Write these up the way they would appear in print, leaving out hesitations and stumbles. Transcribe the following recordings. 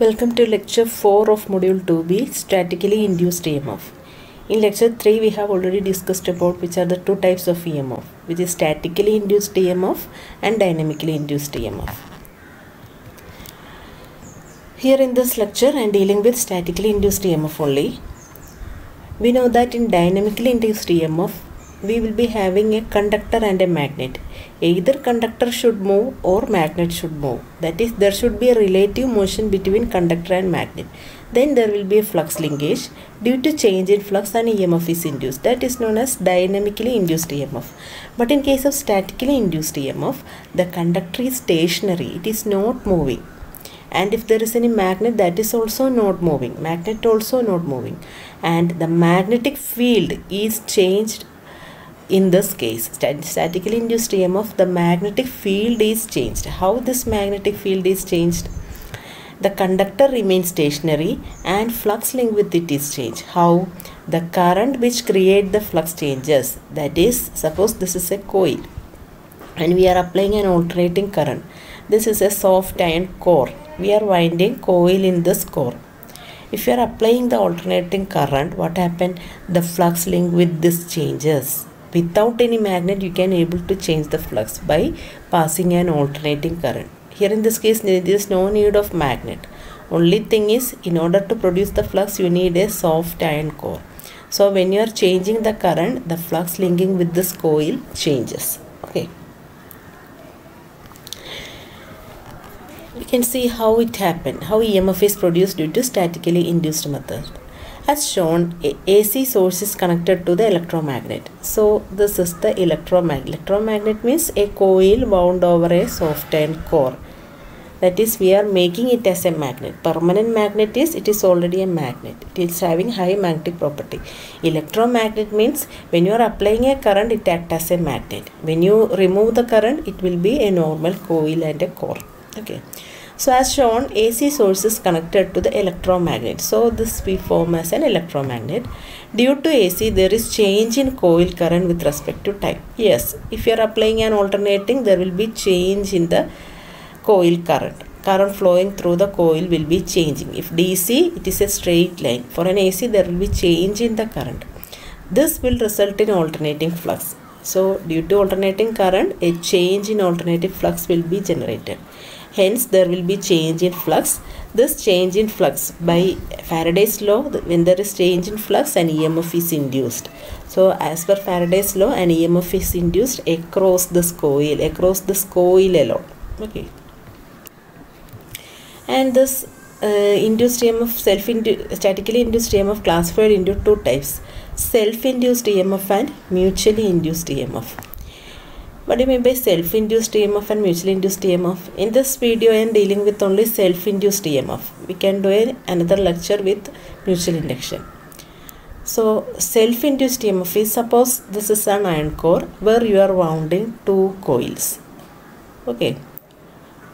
Welcome to lecture 4 of module 2b, statically induced EMF. In lecture 3 we have already discussed about which are the two types of EMF, which is statically induced EMF and dynamically induced EMF. Here in this lecture I am dealing with statically induced EMF only. We know that in dynamically induced EMF we will be having a conductor and a magnet. Either conductor should move or magnet should move. That is, there should be a relative motion between conductor and magnet. Then there will be a flux linkage. Due to change in flux, an EMF is induced. That is known as dynamically induced EMF. But in case of statically induced EMF, the conductor is stationary. It is not moving. And if there is any magnet, that is also not moving. Magnet also not moving. And the magnetic field is changed. In this case, statically induced EMF, the magnetic field is changed. How this magnetic field is changed? The conductor remains stationary and flux link with it is changed. How? The current which create the flux changes. That is, suppose this is a coil and we are applying an alternating current. This is a soft iron core. We are winding coil in this core. If you are applying the alternating current, what happened? The flux link with this changes. Without any magnet, you can able to change the flux by passing an alternating current. Here in this case, there is no need of magnet. Only thing is, in order to produce the flux, you need a soft iron core. So when you are changing the current, the flux linking with this coil changes. Okay. We can see how it happened, how EMF is produced due to statically induced method. As shown, AC source is connected to the electromagnet. So this is the electromagnet. Electromagnet means a coil wound over a soft iron core. That is, we are making it as a magnet. Permanent magnet is, it is already a magnet. It is having high magnetic property. Electromagnet means when you are applying a current, it acts as a magnet. When you remove the current, it will be a normal coil and a core. Okay. So as shown, AC source is connected to the electromagnet. So this we form as an electromagnet. Due to AC, there is change in coil current with respect to time. Yes, if you are applying an alternating, there will be change in the coil current. Current flowing through the coil will be changing. If DC, it is a straight line. For an AC, there will be change in the current. This will result in alternating flux. So due to alternating current, a change in alternating flux will be generated. Hence, there will be change in flux. This change in flux, by Faraday's law, when there is change in flux, an EMF is induced. So, as per Faraday's law, an EMF is induced across this coil alone. Okay. And this induced EMF, statically induced EMF classified into two types: self-induced EMF and mutually induced EMF. What do you mean by self-induced EMF and mutually induced EMF? In this video, I am dealing with only self-induced EMF. We can do another lecture with mutual induction. So, self-induced EMF is, suppose this is an iron core where you are wounding two coils. Okay.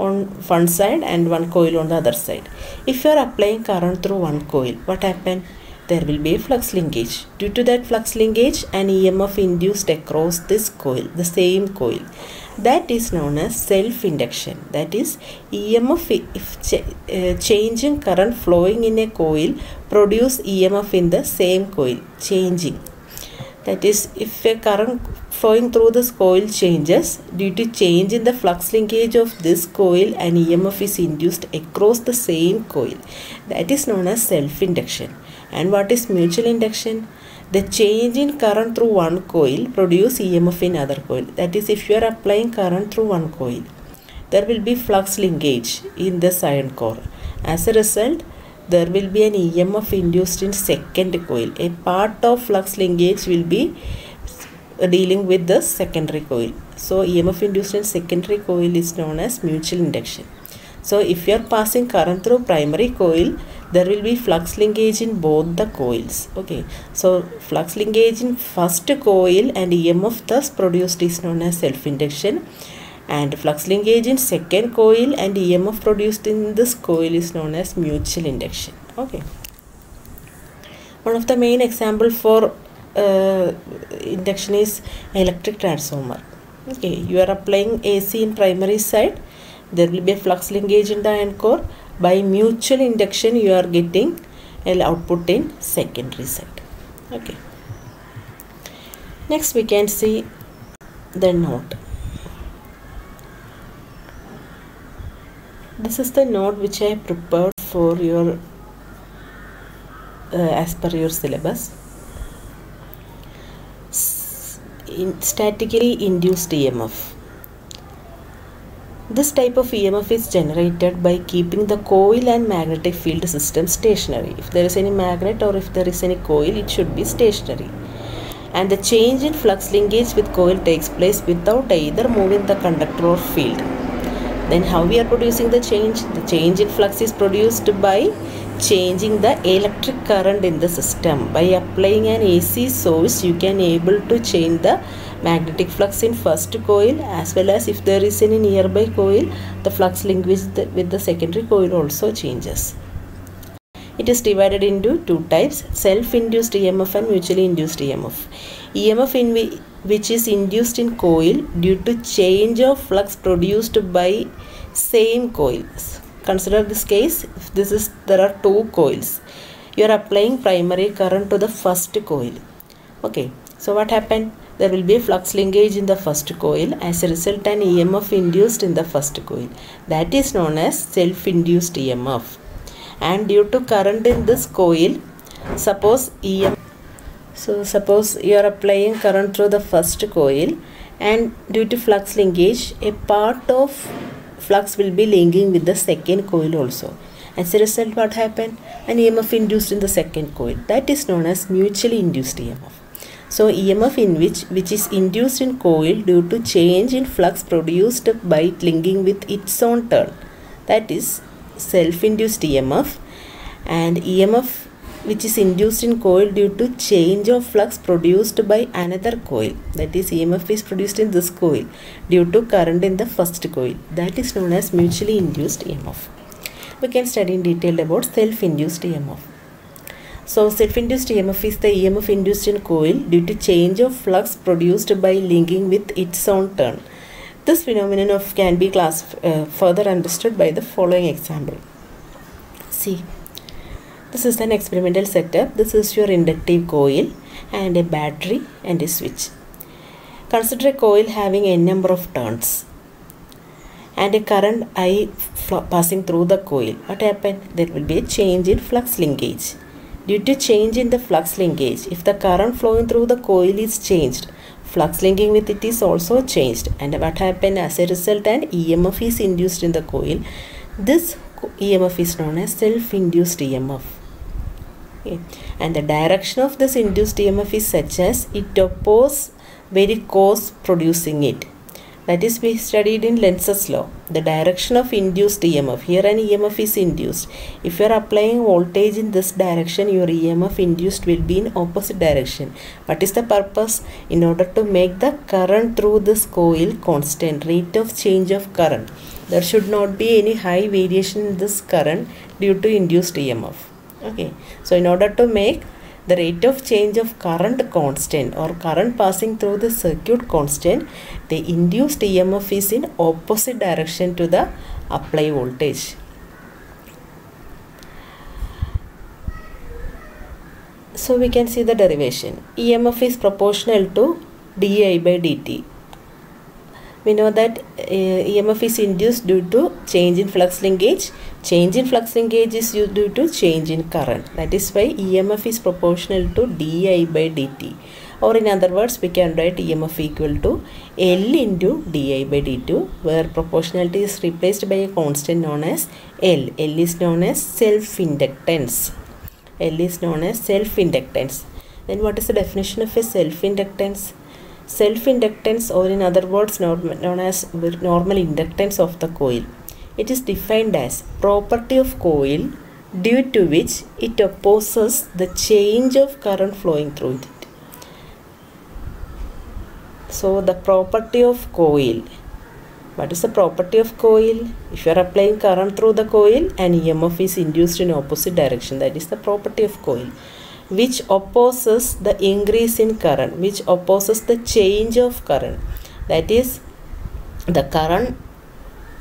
On one side and one coil on the other side. If you are applying current through one coil, what happens? There will be a flux linkage. Due to that flux linkage, an EMF induced across this coil, the same coil. That is known as self-induction. That is, EMF, if changing current flowing in a coil, produce EMF in the same coil, changing. That is, if a current flowing through this coil changes, due to change in the flux linkage of this coil, an EMF is induced across the same coil. That is known as self-induction. And what is mutual induction? The change in current through one coil produce EMF in other coil. That is, if you are applying current through one coil, there will be flux linkage in this iron core. As a result, there will be an EMF induced in second coil. A part of flux linkage will be dealing with the secondary coil. So, EMF induced in secondary coil is known as mutual induction. So, if you are passing current through primary coil, there will be flux linkage in both the coils. Okay. So, flux linkage in first coil and EMF thus produced is known as self-induction. And flux linkage in second coil and EMF produced in this coil is known as mutual induction. Okay. One of the main example for induction is electric transformer. Okay. You are applying AC in primary side. There will be a flux linkage in the iron core. By mutual induction, you are getting an output in secondary side. Okay. Next, we can see the node. This is the node which I prepared for your as per your syllabus. Statically induced EMF. This type of EMF is generated by keeping the coil and magnetic field system stationary. If there is any magnet or if there is any coil, it should be stationary. And the change in flux linkage with coil takes place without either moving the conductor or field. Then how we are producing the change? The change in flux is produced by changing the electric current in the system. By applying an AC source, you can able to change the magnetic flux in first coil, as well as if there is any nearby coil, the flux linkage with the secondary coil also changes. It is divided into two types: self-induced EMF and mutually induced EMF. EMF which is induced in coil due to change of flux produced by same coils. Consider this case. If there are two coils, you are applying primary current to the first coil. Okay, so what happened? There will be a flux linkage in the first coil. As a result, an EMF induced in the first coil. That is known as self-induced EMF. And due to current in this coil, suppose you are applying current through the first coil, and due to flux linkage, a part of flux will be linking with the second coil also. As a result, what happened? An EMF induced in the second coil. That is known as mutually induced EMF. So EMF which is induced in coil due to change in flux produced by linking with its own turn. That is self-induced EMF. And EMF which is induced in coil due to change of flux produced by another coil. That is, EMF is produced in this coil due to current in the first coil. That is known as mutually induced EMF. We can study in detail about self-induced EMF. So self-induced EMF is the EMF induced in coil due to change of flux produced by linking with its own turn. This phenomenon can be further understood by the following example. See, this is an experimental setup. This is your inductive coil and a battery and a switch. Consider a coil having n number of turns and a current I passing through the coil. What happened? There will be a change in flux linkage. Due to change in the flux linkage, if the current flowing through the coil is changed, flux linking with it is also changed. And what happened? As a result, an EMF is induced in the coil. This EMF is known as self-induced EMF. Okay. And the direction of this induced EMF is such as it opposes very cause producing it. That is, we studied in Lenz's law. The direction of induced EMF. Here an EMF is induced. If you are applying voltage in this direction, your EMF induced will be in opposite direction. What is the purpose? In order to make the current through this coil constant, rate of change of current. There should not be any high variation in this current due to induced EMF. Okay. So in order to make the rate of change of current constant or current passing through the circuit constant, the induced EMF is in opposite direction to the applied voltage. So we can see the derivation. EMF is proportional to di by dt. We know that EMF is induced due to change in flux linkage. Change in flux linkage is due to change in current. That is why EMF is proportional to di by dt. Or in other words, we can write EMF equal to L into di by dt, where proportionality is replaced by a constant known as L. L is known as self-inductance. L is known as self-inductance. Then what is the definition of a self-inductance? Self-inductance, or in other words known as normal inductance of the coil. It is defined as property of coil due to which it opposes the change of current flowing through it. So the property of coil. What is the property of coil? If you are applying current through the coil, an EMF is induced in opposite direction. That is the property of coil, which opposes the increase in current, which opposes the change of current. That is, the current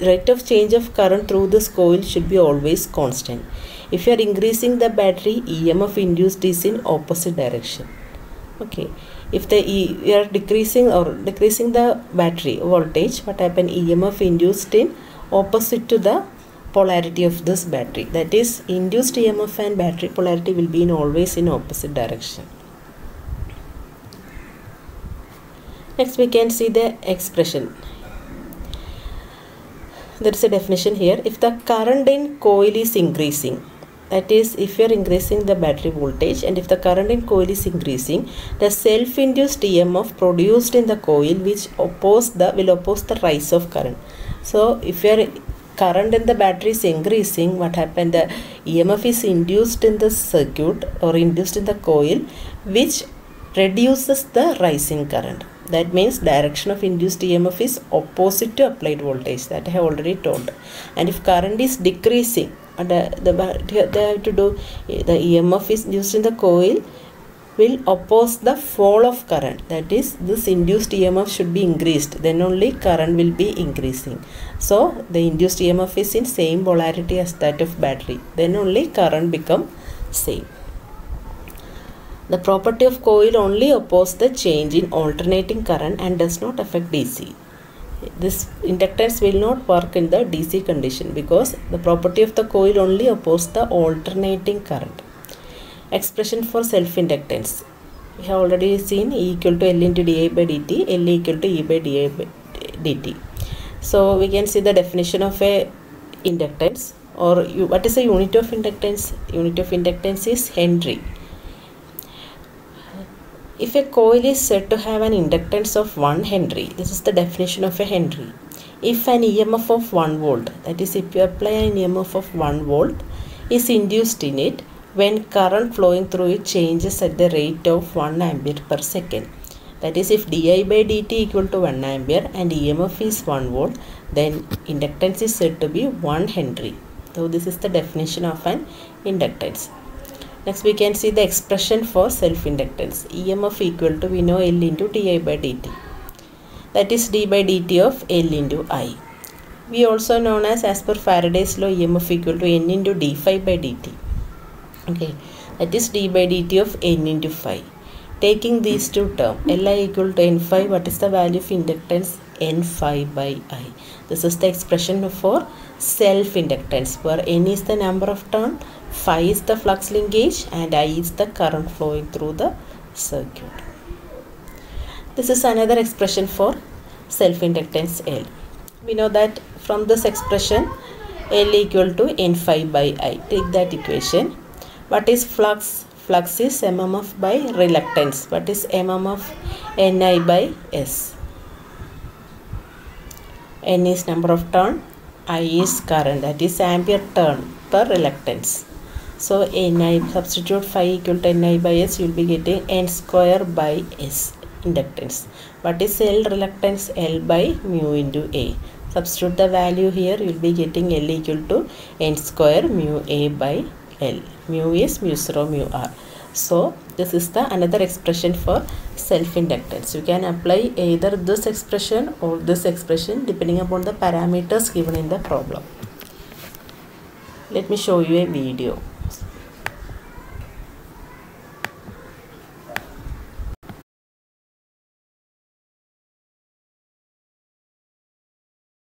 rate of change of current through this coil should be always constant. If you are increasing the battery, EMF induced is in opposite direction. Okay. If you are decreasing the battery voltage, what happen? EMF induced in opposite to the polarity of this battery. That is, induced EMF and battery polarity will be always in opposite direction. Next we can see the expression. There is a definition here. If the current in coil is increasing, that is, if you are increasing the battery voltage and if the current in coil is increasing, the self-induced EMF produced in the coil will oppose the rise of current. So if your current in the battery is increasing, what happened? The EMF is induced in the circuit or induced in the coil, which reduces the rising current. That means direction of induced EMF is opposite to applied voltage, that I have already told. And if current is decreasing, they have to do the EMF is induced in the coil will oppose the fall of current. That is, this induced EMF should be increased, then only current will be increasing. So the induced EMF is in same polarity as that of battery, then only current become same. The property of coil only opposes the change in alternating current and does not affect DC. This inductance will not work in the DC condition because the property of the coil only opposes the alternating current. Expression for self-inductance. We have already seen E equal to L into di by dt, L equal to E by di by dt. So we can see the definition of a inductance, or what is the unit of inductance? Unit of inductance is Henry. If a coil is said to have an inductance of 1 Henry, this is the definition of a Henry. If an EMF of 1 volt, that is, if you apply an EMF of 1 volt, is induced in it, when current flowing through it changes at the rate of 1 ampere per second. That is, if di by dt equal to 1 ampere and EMF is 1 volt, then inductance is said to be 1 Henry. So this is the definition of an inductance. Next we can see the expression for self-inductance. EMF equal to, we know, L into di by dt. That is d by dt of L into I. We also known as per Faraday's law, EMF equal to N into d phi by dt. Okay, that is d by dt of N into phi. Taking these two terms, Li equal to N phi, what is the value of inductance? N phi by I. This is the expression for self-inductance, where N is the number of turns, phi is the flux linkage, and I is the current flowing through the circuit. This is another expression for self-inductance L. We know that from this expression, L equal to N phi by I. Take that equation. What is flux? Flux is mmf by reluctance. What is mmf? Ni by S. N is number of turn, I is current, that is ampere turn per reluctance. So Ni, substitute phi equal to Ni by S, you will be getting N square by S inductance. What is L reluctance? L by mu into A. Substitute the value here, you will be getting L equal to N square mu A by L. Mu is mu 0 mu R. So this is the another expression for self-inductance. You can apply either this expression or this expression depending upon the parameters given in the problem. Let me show you a video.